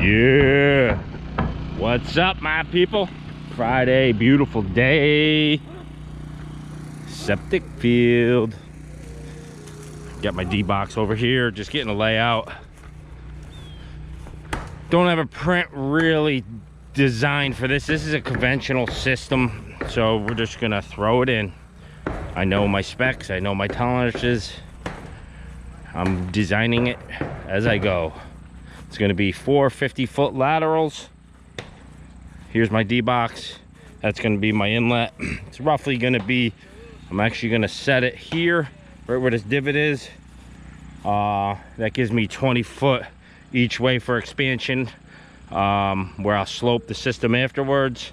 Yeah, what's up, my people? Friday, beautiful day. Septic field. Got my D-box over here, just getting a layout. Don't have a print really designed for this. This is a conventional system, so we're just gonna throw it in. I know my specs, I know my tolerances. I'm designing it as I go. It's gonna be 4 50-foot laterals. Here's my D-box. That's gonna be my inlet. It's roughly gonna be, I'm actually gonna set it here, right where this divot is. That gives me 20 foot each way for expansion, where I'll slope the system afterwards.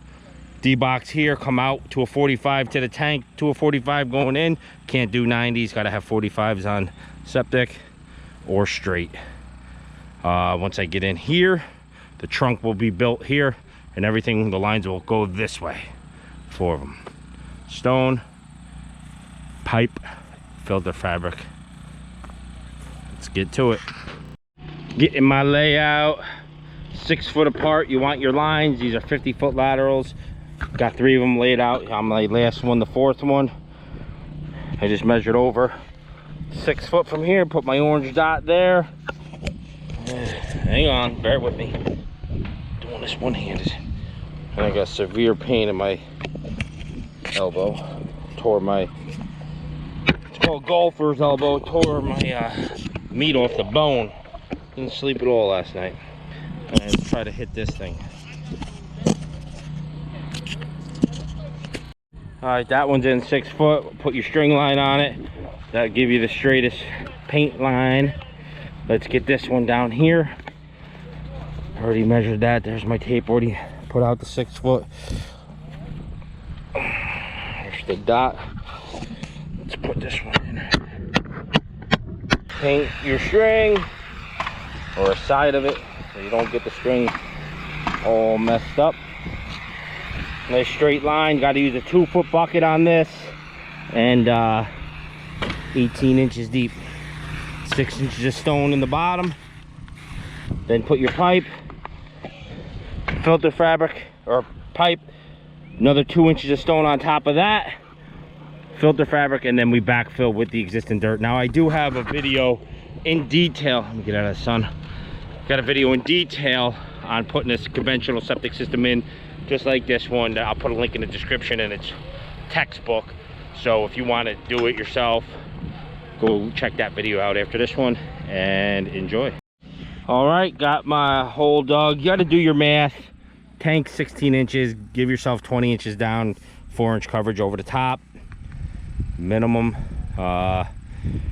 D-box here, come out to a 45 to the tank, to a 45 going in. Can't do 90s, gotta have 45s on septic or straight. Once I get in here, the trunk will be built here and everything, the lines will go this way. 4 of them. Stone, pipe, filter fabric. Let's get to it. Getting my layout 6 foot apart. You want your lines. These are 50-foot laterals. Got 3 of them laid out. I'm my last one, the 4th one. I just measured over 6 foot from here. Put my orange dot there. Hang on, bear with me. Doing this one-handed. And I got severe pain in my elbow. Tore my, it's called golfer's elbow. Tore my meat off the bone. Didn't sleep at all last night. And I try to hit this thing. Alright, that one's in 6 foot. Put your string line on it. That'll give you the straightest paint line. Let's get this one down here. Already measured that. There's my tape already put out the 6 foot. There's the dot. Let's put this one in. Paint your string or a side of it so you don't get the string all messed up. Nice straight line. Got to use a 2 foot bucket on this, and 18 inches deep. 6 inches of stone in the bottom. Then put your pipe, filter fabric or pipe, another 2 inches of stone on top of that, filter fabric, and then we backfill with the existing dirt. Now I do have a video in detail. Let me get out of the sun. Got a video in detail on putting this conventional septic system in, just like this one. I'll put a link in the description, and it's textbook. So if you want to do it yourself, go check that video out after this one and enjoy. All right, got my hole dug. You got to do your math. Tank 16 inches, give yourself 20 inches down, 4-inch coverage over the top minimum, and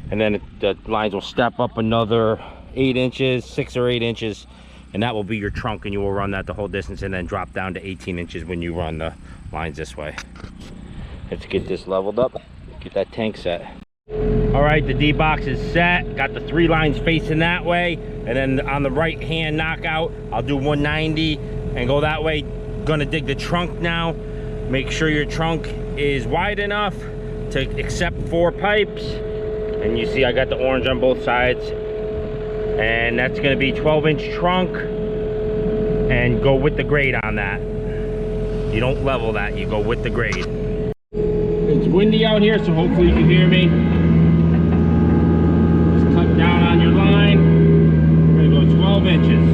then the lines will step up another 8 inches, 6 or 8 inches, and that will be your trunk, and you will run that the whole distance and then drop down to 18 inches when you run the lines this way. Let's get this leveled up, get that tank set. All right, the D-box is set. Got the 3 lines facing that way, and then on the right hand knockout, I'll do 190 and go that way. Gonna dig the trunk now. Make sure your trunk is wide enough to accept 4 pipes. And you see I got the orange on both sides. And that's gonna be 12-inch trunk, and go with the grade on that. You don't level that, you go with the grade. It's windy out here, so hopefully you can hear me. Just cut down on your line. We're gonna go 12 inches.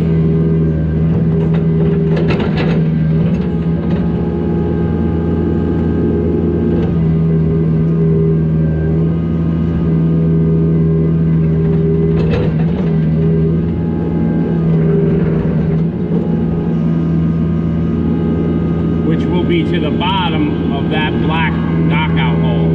Which will be to the bottom of that black knockout hole.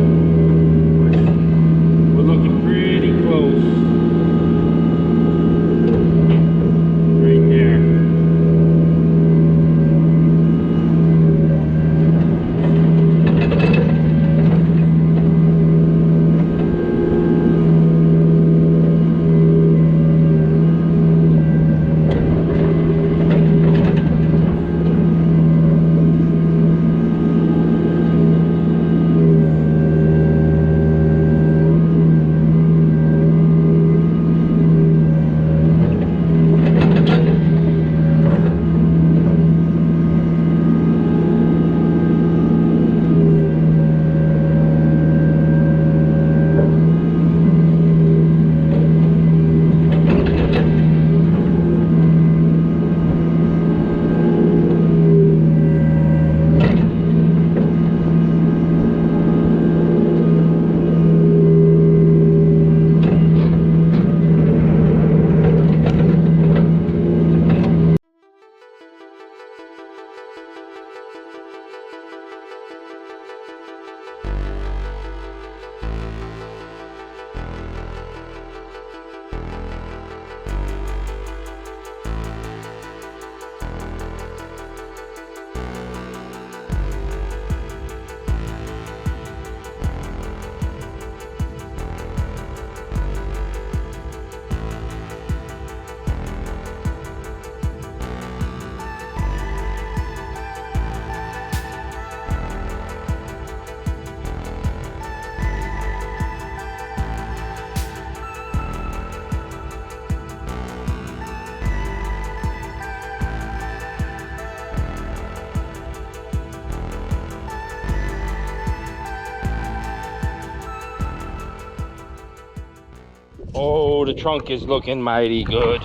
Oh, the trunk is looking mighty good.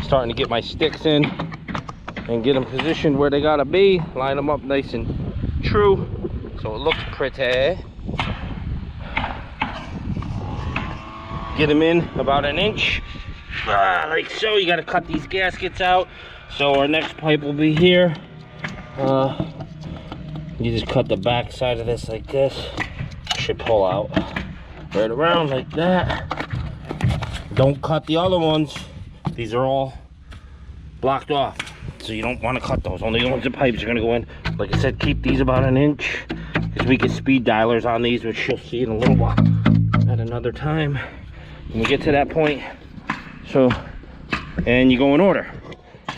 Starting to get my sticks in and get them positioned where they gotta be. Line them up nice and true so it looks pretty. Get them in about an inch, like so. You gotta cut these gaskets out. So our next pipe will be here. You just cut the back side of this like this. Should pull out right around like that. Don't cut the other ones. These are all blocked off, so you don't want to cut those. Only the ones the pipes are going to go in. Like I said, keep these about an inch, because we get speed dialers on these, which you'll see in a little while at another time when we get to that point. So, and you go in order.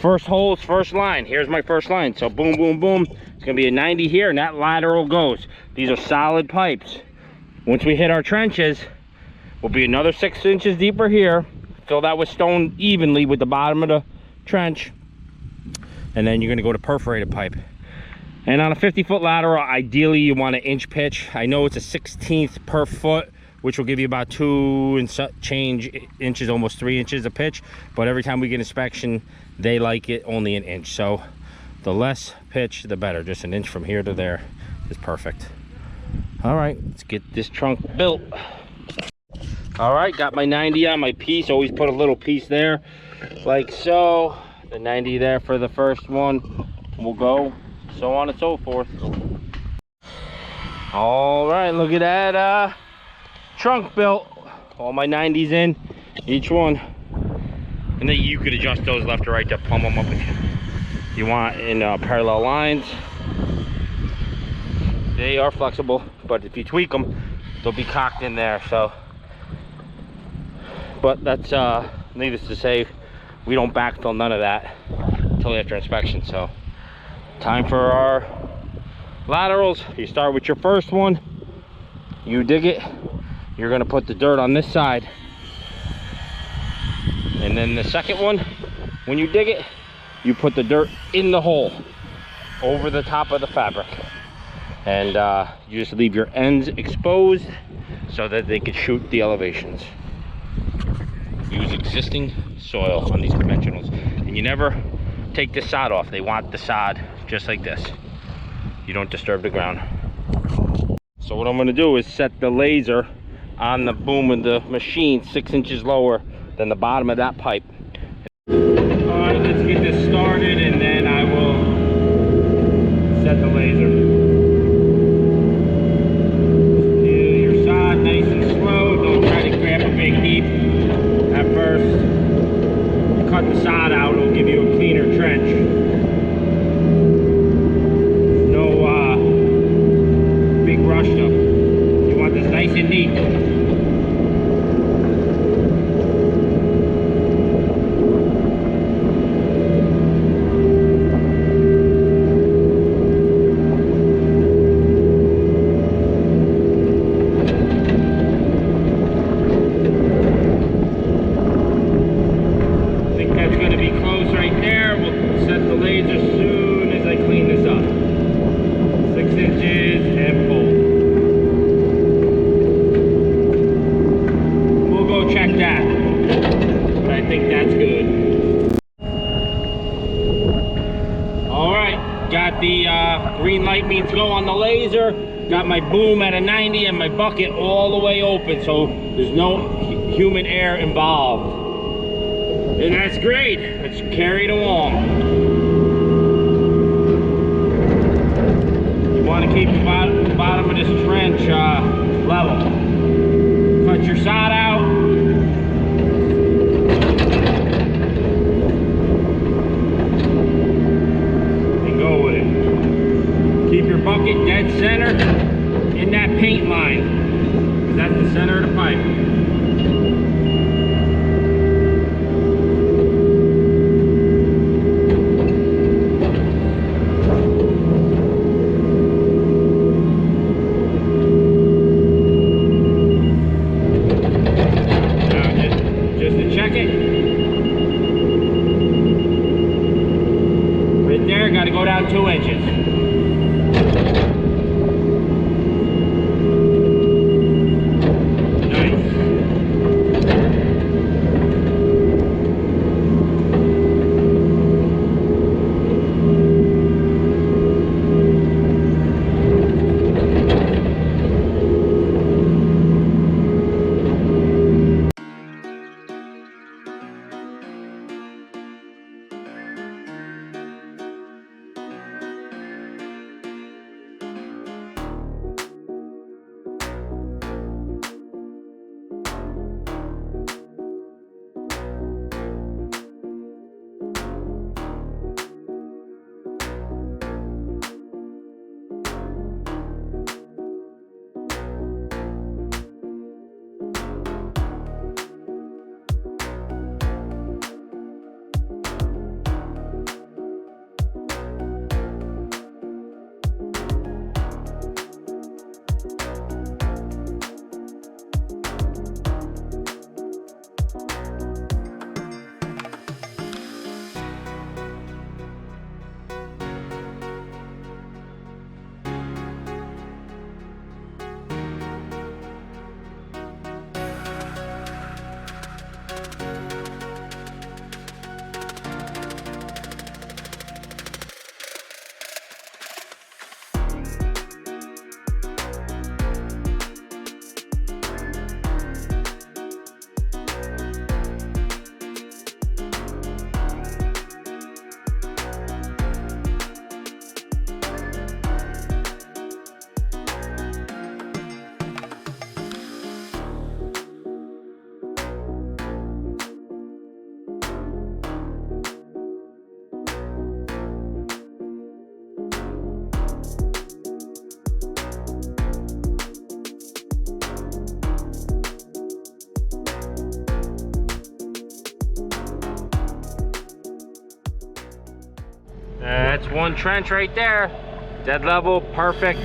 First holes, first line. Here's my first line. So boom, boom, boom. It's going to be a 90 here, and that lateral goes. These are solid pipes. Once we hit our trenches, we'll be another 6 inches deeper here. Fill that with stone evenly with the bottom of the trench, and then you're going to go to perforated pipe. And on a 50-foot lateral, ideally you want an inch pitch. I know it's a 1/16 per foot, which will give you about 2 and change inches, almost 3 inches of pitch. But every time we get inspection, they like it only an inch. So the less pitch, the better. Just an inch from here to there is perfect. All right, let's get this trunk built. All right, got my 90 on my piece. Always put a little piece there, like so. The 90 there for the first one will go, so on and so forth. All right, look at that trunk built. All my 90s in, each one. And then you could adjust those left or right to plumb them up if you want in parallel lines. They are flexible, but if you tweak them, they'll be cocked in there. So, but that's needless to say, we don't backfill none of that until after inspection. So, time for our laterals. You start with your first one, you dig it, you're gonna put the dirt on this side, and then the second one, when you dig it, you put the dirt in the hole over the top of the fabric. And you just leave your ends exposed so that they can shoot the elevations. Use existing soil on these conventionals. And you never take the sod off. They want the sod just like this. You don't disturb the ground. So what I'm going to do is set the laser on the boom of the machine 6 inches lower than the bottom of that pipe. Alright, let's get this started and then I will set the laser. Cut the sod out, it'll give you a cleaner trench. No big rush stuff. You want this nice and neat. Green light means go on the laser. Got my boom at a 90 and my bucket all the way open, so there's no human air involved. And that's great. Let's carry it along. You want to keep the bottom of this trench level. Cut your sod out. Keep your bucket dead center in that paint line. That's the center of the pipe. Now just to check it. Right there, got to go down 2 inches. That's one trench right there. Dead level, perfect.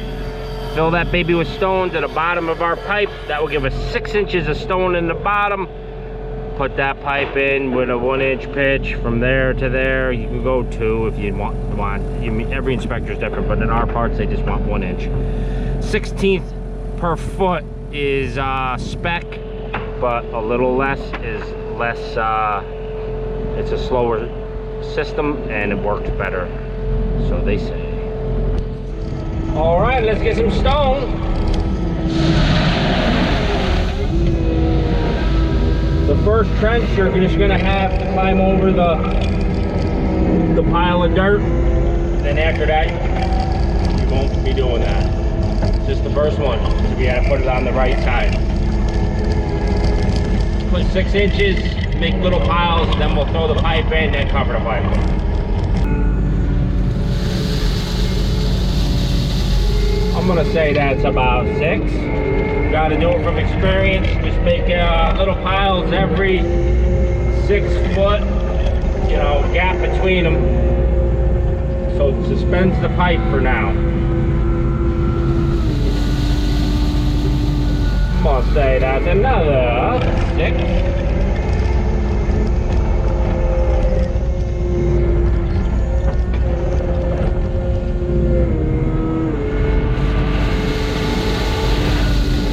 Fill that baby with stone to the bottom of our pipe. That will give us 6 inches of stone in the bottom. Put that pipe in with a 1-inch pitch from there to there. You can go 2 if you want. Every inspector is different, but in our parts they just want 1 inch. 1/16 per foot is spec, but a little less is less. It's a slower system and it works better, so they say. All right, let's get some stone. The first trench, you're just gonna have to climb over the pile of dirt. Then after that, you won't be doing that. Just the first one, so we gotta put it on the right side. Put 6 inches, make little piles, then we'll throw the pipe in, then cover the pipe. I'm gonna say that's about 6. Got to do it from experience. Just make little piles every 6 foot, you know, gap between them. So it suspends the pipe for now. I'm gonna say that's another 6.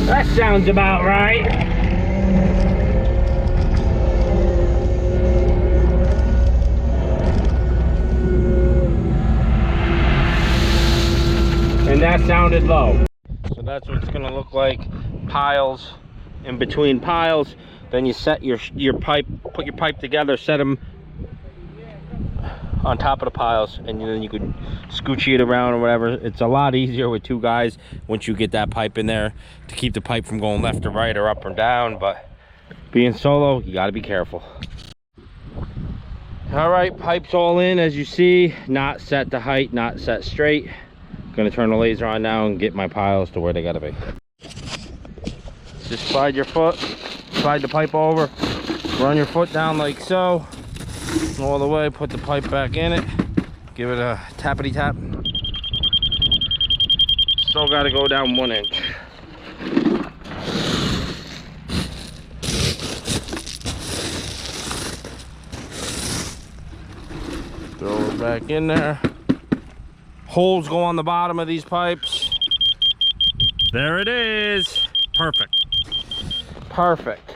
That sounds about right. And that sounded low. So that's what it's gonna look like. Piles in between piles. Then you set your pipe, put your pipe together, set them on top of the piles, and then you could scooch it around or whatever. It's a lot easier with 2 guys once you get that pipe in there to keep the pipe from going left or right or up or down, but being solo, you got to be careful. All right, pipes all in, as you see, not set to height, not set straight. Gonna turn the laser on now and get my piles to where they gotta be. Just slide your foot, slide the pipe over, run your foot down like so, all the way, put the pipe back in it, give it a tappity tap. Still got to go down 1 inch. Throw it back in there. Holes go on the bottom of these pipes. There it is. Perfect. Perfect.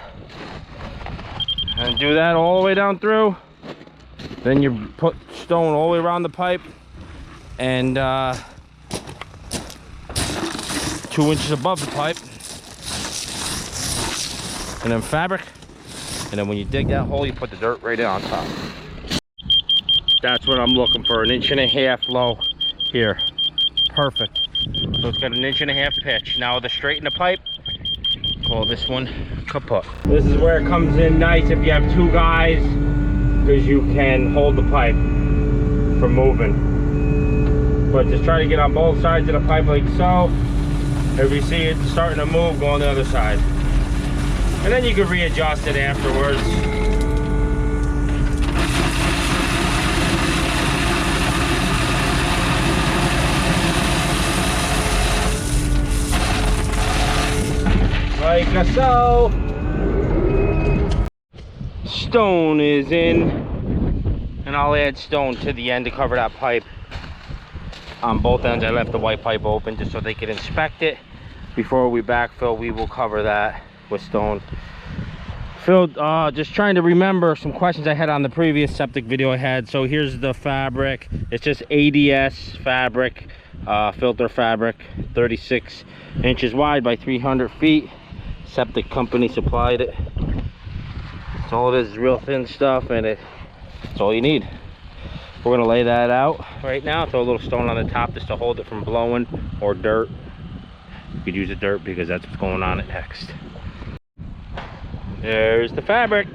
And do that all the way down through. Then you put stone all the way around the pipe and 2 inches above the pipe, and then fabric, and then when you dig that hole, you put the dirt right in on top. That's what I'm looking for, 1.5 inch low here. Perfect. So it's got 1.5 inch pitch. Now to straighten the pipe, call this one kaput. This is where it comes in nice if you have 2 guys, because you can hold the pipe from moving. But just try to get on both sides of the pipe like so. If you see it starting to move, go on the other side. And then you can readjust it afterwards. Like so. Stone is in, and I'll add stone to the end to cover that pipe. On both ends, I left the white pipe open just so they could inspect it. Before we backfill, we will cover that with stone. Phil, just trying to remember some questions I had on the previous septic video I had. So here's the fabric. It's just ADS fabric, filter fabric, 36 inches wide by 300 feet. Septic company supplied it. That's all it is real thin stuff, and it's all you need. We're gonna lay that out right now, throw a little stone on the top just to hold it from blowing, or dirt. You could use the dirt because that's what's going on it next. There's the fabric.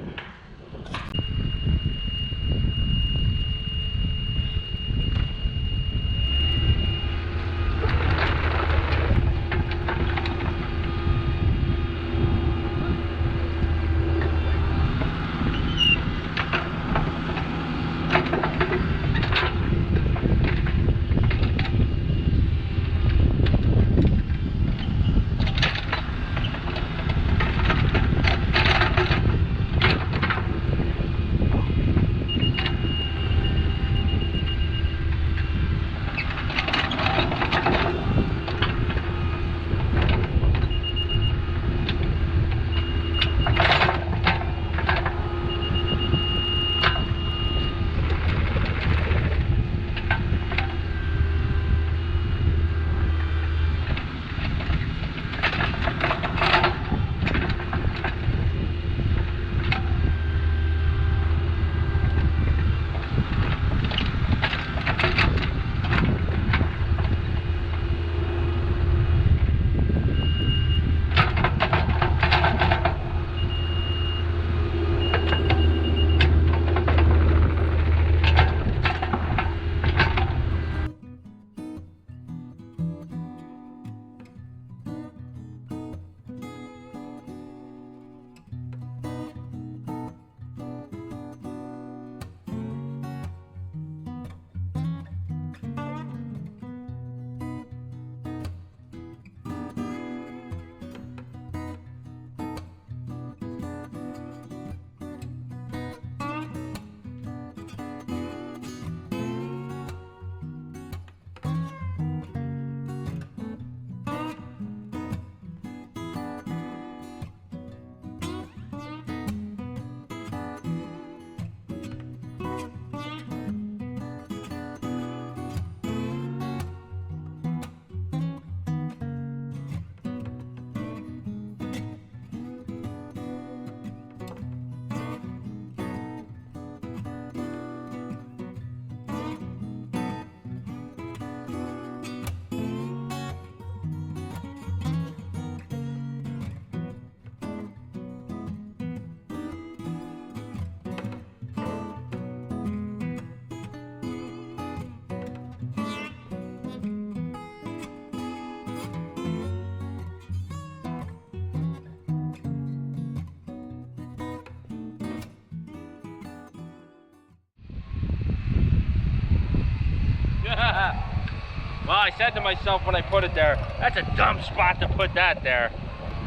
Well, I said to myself when I put it there, that's a dumb spot to put that there.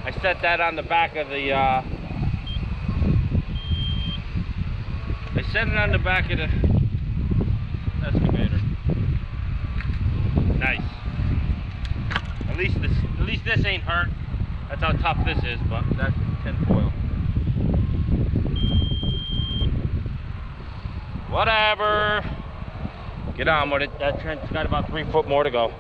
I set that on the back of the, I set it on the back of the excavator. Nice. At least this ain't hurt. That's how tough this is, but that's tin foil. Whatever. Get on with it. That trench's got about 3 foot more to go.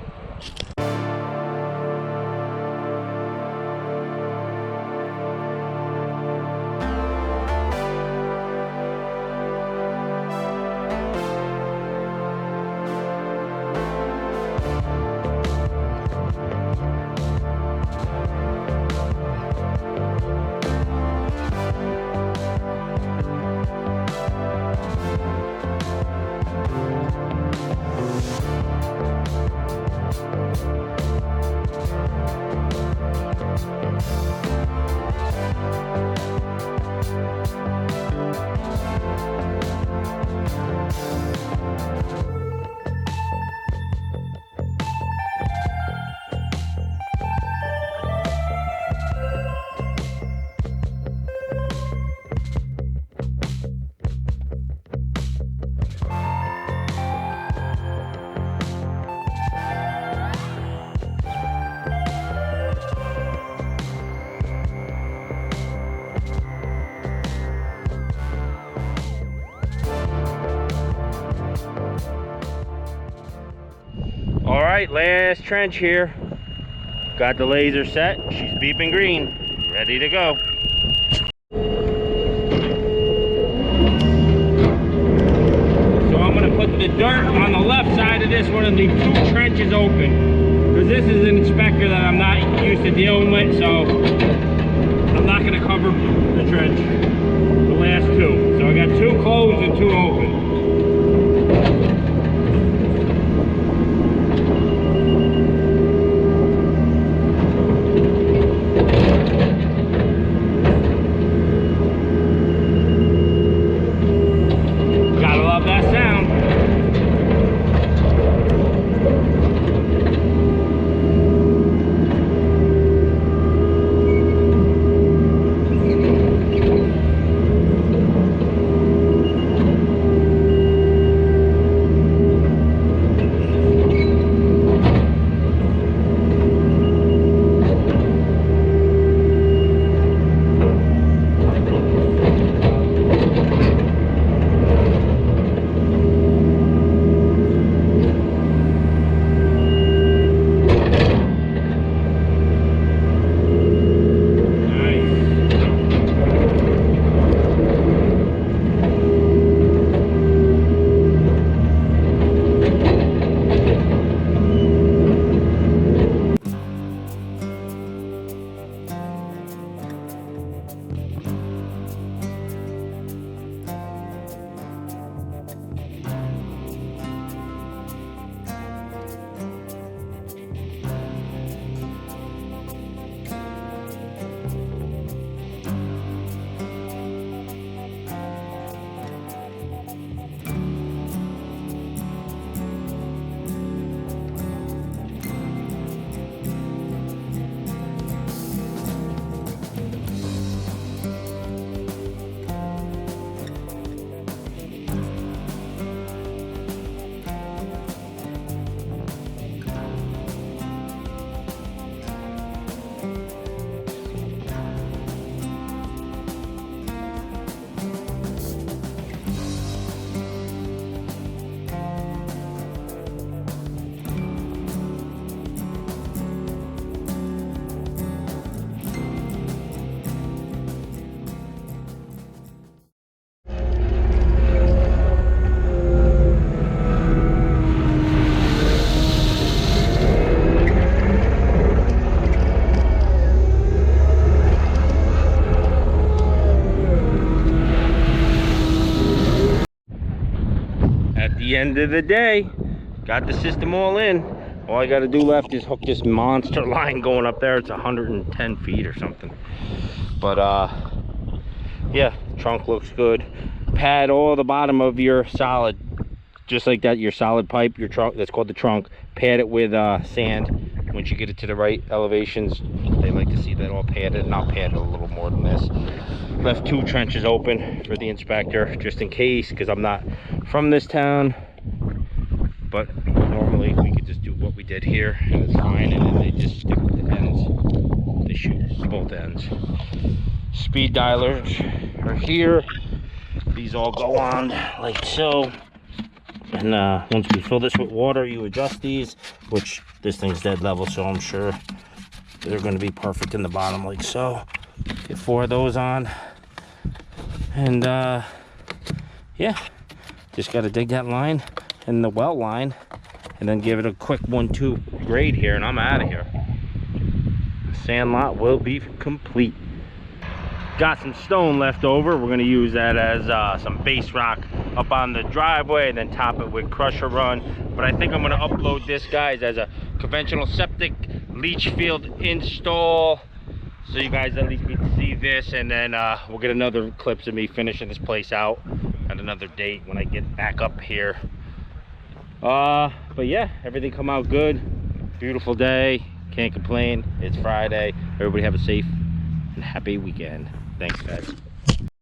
All right, last trench here. Got the laser set. She's beeping green, ready to go. So I'm gonna put the dirt on the left side of this one and leave 2 trenches open. Because this is an inspector that I'm not used to dealing with, so I'm not gonna cover the trench, the last 2. So I got 2 closed and 2 open. The end of the day, got the system all in. All I got to do left is hook this monster line going up there. It's 110 feet or something. But yeah, trunk looks good. Pad all the bottom of your solid just like that, your solid pipe, your trunk, that's called the trunk, pad it with sand. Once you get it to the right elevations, they like to see that all padded, and I'll pad it a little more than this. Left 2 trenches open for the inspector, just in case, because I'm not from this town. But normally we could just do what we did here, and it's fine, and then they just stick with the ends. They shoot both ends. Speed dialers are here. These all go on like so. And once we fill this with water, you adjust these, which this thing's dead level, so I'm sure they're going to be perfect in the bottom like so. Get 4 of those on. And yeah, just got to dig that line and the well line, and then give it a quick 1-2 grade here, and I'm out of here. The sand lot will be complete. Got some stone left over. We're going to use that as some base rock up on the driveway, and then top it with crusher run. But I think I'm going to upload this, guys, as a conventional septic leach field install, so you guys at least get to see this. And then we'll get another clips of me finishing this place out at another date when I get back up here. But yeah, everything come out good. Beautiful day, can't complain. It's Friday. Everybody have a safe and happy weekend. Thanks, guys.